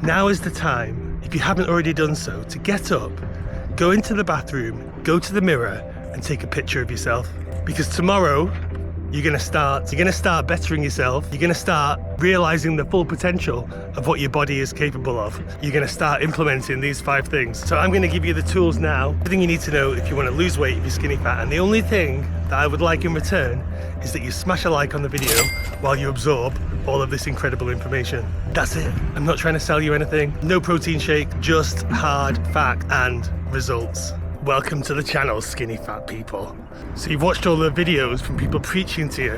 Now is the time, if you haven't already done so, to get up, go into the bathroom, go to the mirror and take a picture of yourself. Because tomorrow, you're gonna start bettering yourself. You're gonna start realizing the full potential of what your body is capable of. You're gonna start implementing these 5 things. So I'm gonna give you the tools now, everything you need to know if you wanna lose weight, if you're skinny fat. And the only thing that I would like in return is that you smash a like on the video while you absorb all of this incredible information. That's it. I'm not trying to sell you anything. No protein shake, just hard fact and results. Welcome to the channel, skinny fat people. So you've watched all the videos from people preaching to you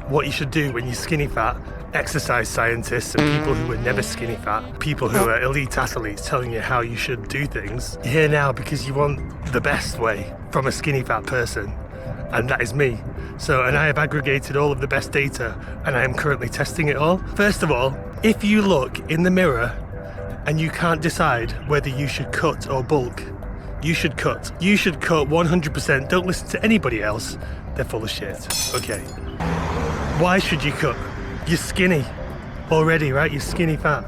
what you should do when you're skinny fat, exercise scientists and people who are never skinny fat, people who are elite athletes telling you how you should do things. You're here now because you want the best way from a skinny fat person, and that is me. And I have aggregated all of the best data and I am currently testing it all. First of all, if you look in the mirror and you can't decide whether you should cut or bulk, you should cut. You should cut 100%. Don't listen to anybody else. They're full of shit. Okay. Why should you cut? You're skinny already, right? You're skinny fat.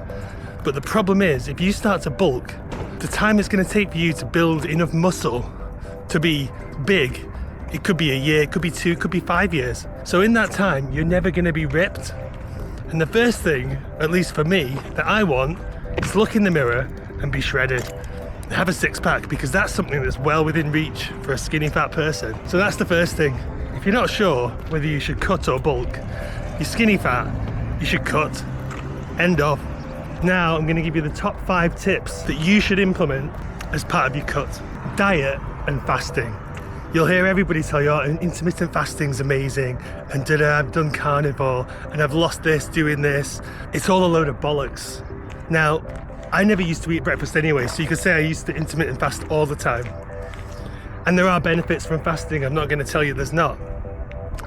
But the problem is, if you start to bulk, the time it's going to take for you to build enough muscle to be big, it could be a year, it could be 2, it could be 5 years. So in that time, you're never going to be ripped. And the first thing, at least for me, that I want is look in the mirror and be shredded. Have a 6-pack, because that's something that's well within reach for a skinny fat person. So that's the first thing. If you're not sure whether you should cut or bulk, you're skinny fat, you should cut. End of. Now I'm going to give you the top 5 tips that you should implement as part of your cut. Diet and fasting. You'll hear everybody tell you, oh, intermittent fasting's amazing, and I've done carnivore, and I've lost this doing this. It's all a load of bollocks. Now, I never used to eat breakfast anyway, so you could say I used to intermittent fast all the time. And there are benefits from fasting, I'm not going to tell you there's not.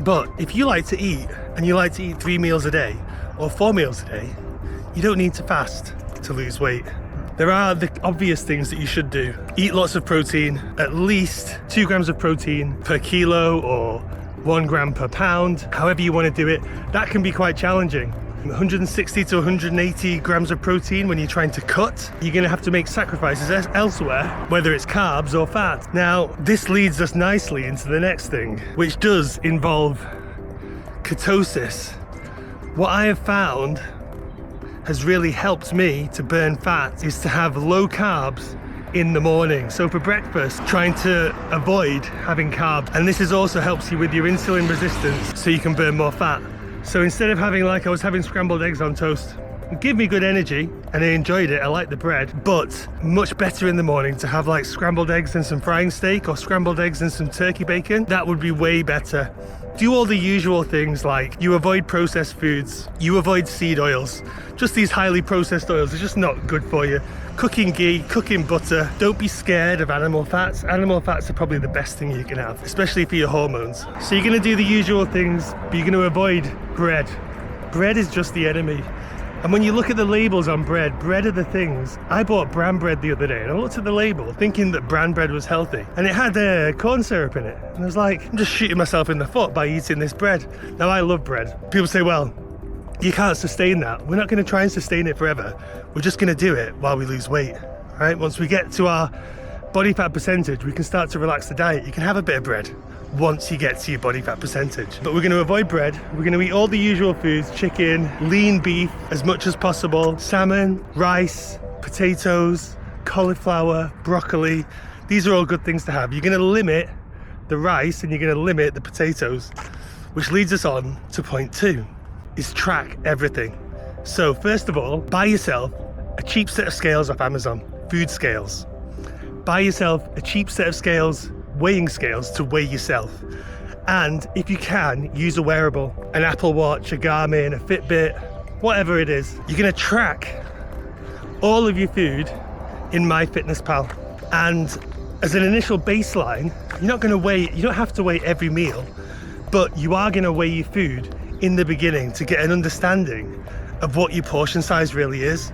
But if you like to eat, and you like to eat 3 meals a day, or 4 meals a day, you don't need to fast to lose weight. There are the obvious things that you should do. Eat lots of protein, at least 2 grams of protein per kilo, or 1 gram per pound, however you want to do it. That can be quite challenging. 160 to 180 grams of protein when you're trying to cut, you're going to have to make sacrifices elsewhere, whether it's carbs or fat. Now, this leads us nicely into the next thing, which does involve ketosis. What I have found has really helped me to burn fat is to have low carbs in the morning. So for breakfast, trying to avoid having carbs. And this also helps you with your insulin resistance so you can burn more fat. So instead of having, like I was having scrambled eggs on toast, it gave me good energy and I enjoyed it. I like the bread, but much better in the morning to have like scrambled eggs and some frying steak, or scrambled eggs and some turkey bacon. That would be way better. Do all the usual things, like you avoid processed foods, you avoid seed oils. Just these highly processed oils are just not good for you. Cooking ghee, cooking butter. Don't be scared of animal fats. Animal fats are probably the best thing you can have, especially for your hormones. So you're gonna do the usual things, but you're gonna avoid bread. Bread is just the enemy. And when you look at the labels on bread, bread are the things. I bought bran bread the other day and I looked at the label thinking that bran bread was healthy, and it had corn syrup in it. And I was like, I'm just shooting myself in the foot by eating this bread. Now, I love bread. People say, well, you can't sustain that. We're not going to try and sustain it forever. We're just going to do it while we lose weight, right? Once we get to our body fat percentage, we can start to relax the diet. You can have a bit of bread once you get to your body fat percentage. But we're going to avoid bread. We're going to eat all the usual foods: chicken, lean beef as much as possible, salmon, rice, potatoes, cauliflower, broccoli. These are all good things to have. You're going to limit the rice and you're going to limit the potatoes, which leads us on to point 2, is track everything. So first of all, buy yourself a cheap set of scales off Amazon, food scales. Buy yourself a cheap set of scales, weighing scales, to weigh yourself. And if you can, use a wearable, an Apple Watch, a Garmin, a Fitbit, whatever it is. You're gonna track all of your food in MyFitnessPal. And as an initial baseline, you're not gonna weigh, you don't have to weigh every meal, but you are gonna weigh your food in the beginning to get an understanding of what your portion size really is.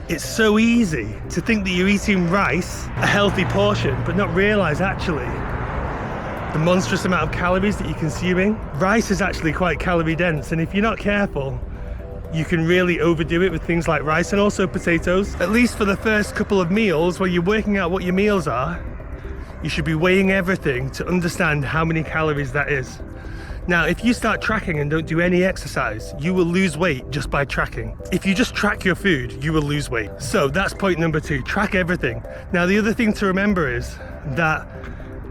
It's so easy to think that you're eating rice, a healthy portion, but not realize actually the monstrous amount of calories that you're consuming. Rice is actually quite calorie dense, and if you're not careful, you can really overdo it with things like rice and also potatoes. At least for the first couple of meals, where you're working out what your meals are, you should be weighing everything to understand how many calories that is. Now, if you start tracking and don't do any exercise, you will lose weight just by tracking. If you just track your food, you will lose weight. So that's point number 2, track everything. Now, the other thing to remember is that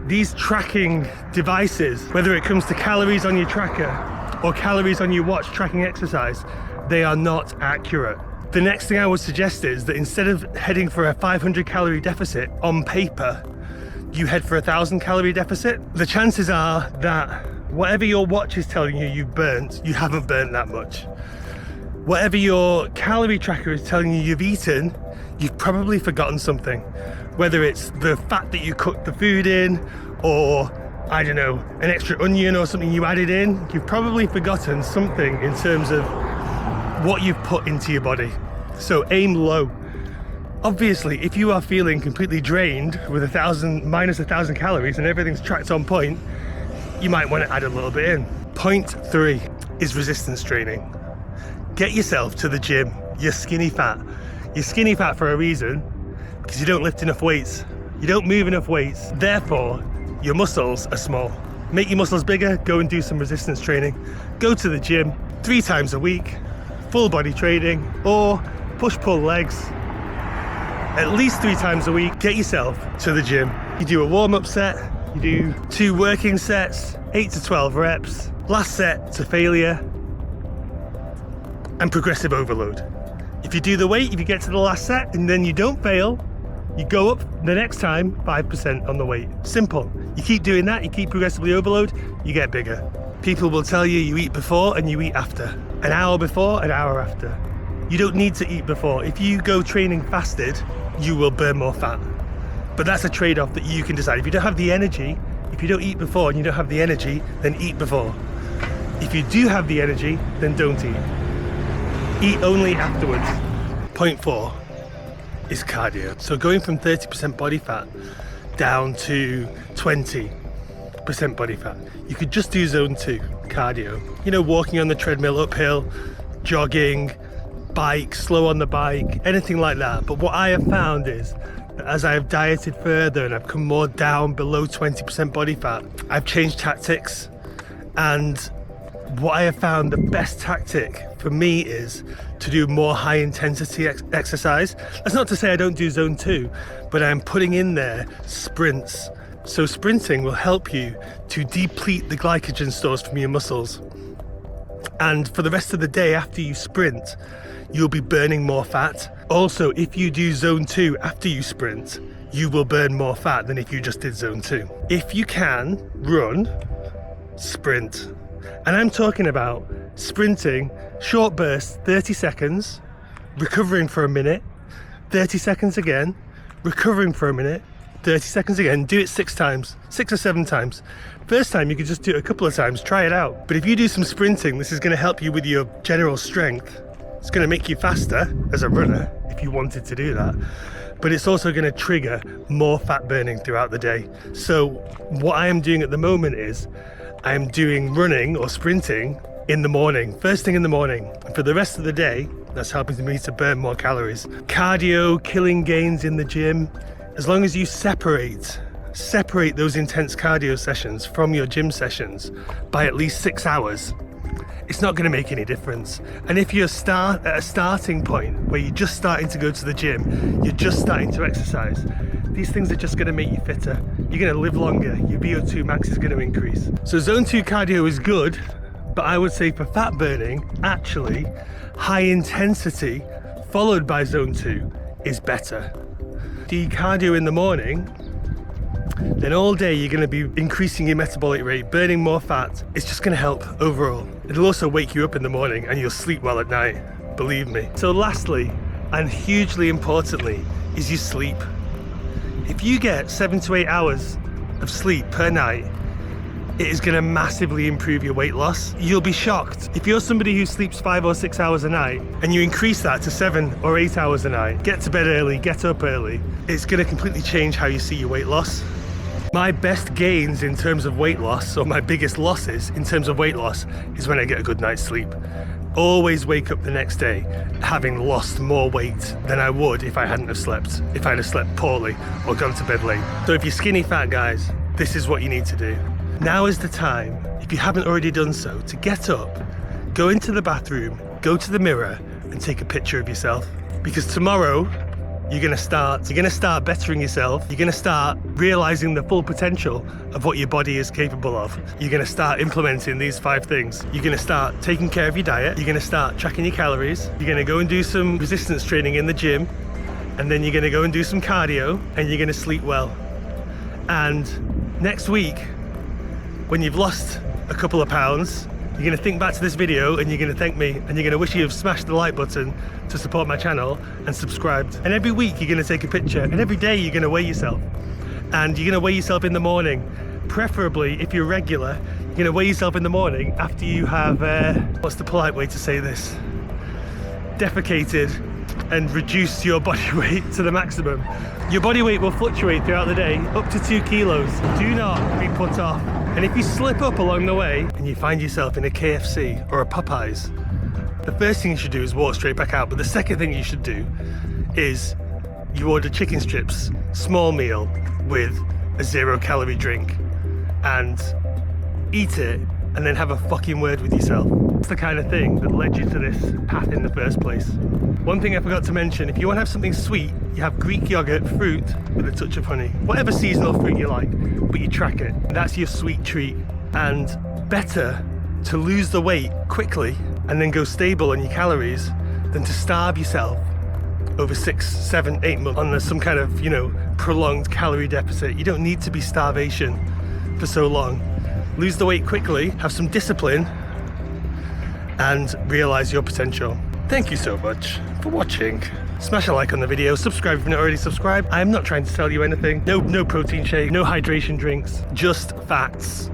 these tracking devices, whether it comes to calories on your tracker or calories on your watch tracking exercise, they are not accurate. The next thing I would suggest is that instead of heading for a 500 calorie deficit on paper, you head for a 1,000 calorie deficit. The chances are that whatever your watch is telling you you've burnt, you haven't burnt that much. Whatever your calorie tracker is telling you you've eaten, you've probably forgotten something. Whether it's the fat that you cooked the food in, or I don't know, an extra onion or something you added in, you've probably forgotten something in terms of what you've put into your body. So aim low. Obviously, if you are feeling completely drained with minus 1,000 calories and everything's tracked on point, you might want to add a little bit in. Point 3 is resistance training. Get yourself to the gym. You're skinny fat. You're skinny fat for a reason, because you don't lift enough weights. You don't move enough weights. Therefore, your muscles are small. Make your muscles bigger, go and do some resistance training. Go to the gym 3 times a week, full body training, or push-pull legs. At least 3 times a week, get yourself to the gym. You do a warm-up set, you do 2 working sets, 8 to 12 reps, last set to failure, and progressive overload. If you do the weight, if you get to the last set and then you don't fail, you go up the next time 5% on the weight. Simple. You keep doing that, you keep progressively overload, you get bigger. People will tell you eat before and you eat after. An hour before, an hour after. You don't need to eat before. If you go training fasted, you will burn more fat. But that's a trade-off that you can decide. If you don't have the energy, if you don't eat before and you don't have the energy, then eat before. If you do have the energy, then don't eat. Eat only afterwards. Point 4 is cardio. So going from 30% body fat down to 20% body fat. You could just do zone 2, cardio. You know, walking on the treadmill uphill, jogging, bike, slow on the bike, anything like that. But what I have found is that as I have dieted further and I've come more down below 20% body fat, I've changed tactics. And what I have found the best tactic for me is to do more high intensity exercise. That's not to say I don't do zone 2, but I'm putting in there sprints. So sprinting will help you to deplete the glycogen stores from your muscles. And for the rest of the day after you sprint, you'll be burning more fat. Also, if you do zone 2 after you sprint, you will burn more fat than if you just did zone 2. If you can run, sprint. And I'm talking about sprinting, short bursts, 30 seconds, recovering for a minute, 30 seconds again, recovering for a minute, 30 seconds again. Do it 6 times, 6 or 7 times. First time you could just do it a couple of times, try it out. But if you do some sprinting, this is going to help you with your general strength. It's going to make you faster as a runner if you wanted to do that. But it's also going to trigger more fat burning throughout the day. So what I am doing at the moment is I'm doing running or sprinting in the morning, first thing in the morning. And for the rest of the day, that's helping me to burn more calories. Cardio, killing gains in the gym. As long as you separate those intense cardio sessions from your gym sessions by at least 6 hours, it's not going to make any difference. And if you're at a starting point where you're just starting to go to the gym, you're just starting to exercise, these things are just going to make you fitter. You're going to live longer. Your VO2 max is going to increase. So zone 2 cardio is good, but I would say for fat burning, actually, high intensity followed by zone 2 is better. Do cardio in the morning, then all day you're going to be increasing your metabolic rate, burning more fat. It's just going to help overall. It'll also wake you up in the morning and you'll sleep well at night, believe me. So lastly, and hugely importantly, is your sleep. If you get 7 to 8 hours of sleep per night, it is going to massively improve your weight loss. You'll be shocked. If you're somebody who sleeps 5 or 6 hours a night and you increase that to 7 or 8 hours a night, get to bed early, get up early, it's going to completely change how you see your weight loss. My best gains in terms of weight loss, or my biggest losses in terms of weight loss, is when I get a good night's sleep. always wake up the next day having lost more weight than I would if I hadn't have slept, if I'd have slept poorly or gone to bed late. So if you're skinny fat guys, this is what you need to do. Now is the time, if you haven't already done so, to get up, go into the bathroom, go to the mirror and take a picture of yourself. Because tomorrow, you're gonna start bettering yourself. You're gonna start realizing the full potential of what your body is capable of. You're gonna start implementing these 5 things. You're gonna start taking care of your diet. You're gonna start tracking your calories. You're gonna go and do some resistance training in the gym. And then you're gonna go and do some cardio and you're gonna sleep well. And next week, when you've lost a couple of pounds, you're gonna think back to this video and you're gonna thank me and you're gonna wish you've smashed the like button to support my channel and subscribed. And every week you're gonna take a picture and every day you're gonna weigh yourself. And you're gonna weigh yourself in the morning. Preferably, if you're regular, you're gonna weigh yourself in the morning after you have, what's the polite way to say this? Defecated and reduce your body weight to the maximum. Your body weight will fluctuate throughout the day up to 2 kilos. Do not be put off. And if you slip up along the way and you find yourself in a KFC or a Popeyes, the first thing you should do is walk straight back out. But the second thing you should do is you order chicken strips, small meal with a 0-calorie drink and eat it and then have a fucking word with yourself. It's the kind of thing that led you to this path in the first place. One thing I forgot to mention, if you want to have something sweet, you have Greek yogurt fruit with a touch of honey. Whatever seasonal fruit you like, but you track it. That's your sweet treat. And better to lose the weight quickly and then go stable on your calories than to starve yourself over 6, 7, 8 months on some kind of, prolonged calorie deficit. You don't need to be starvation for so long. Lose the weight quickly, have some discipline, and realize your potential. Thank you so much for watching. Smash a like on the video, subscribe if you're not already subscribed. I am not trying to sell you anything. No protein shake, no hydration drinks, just facts.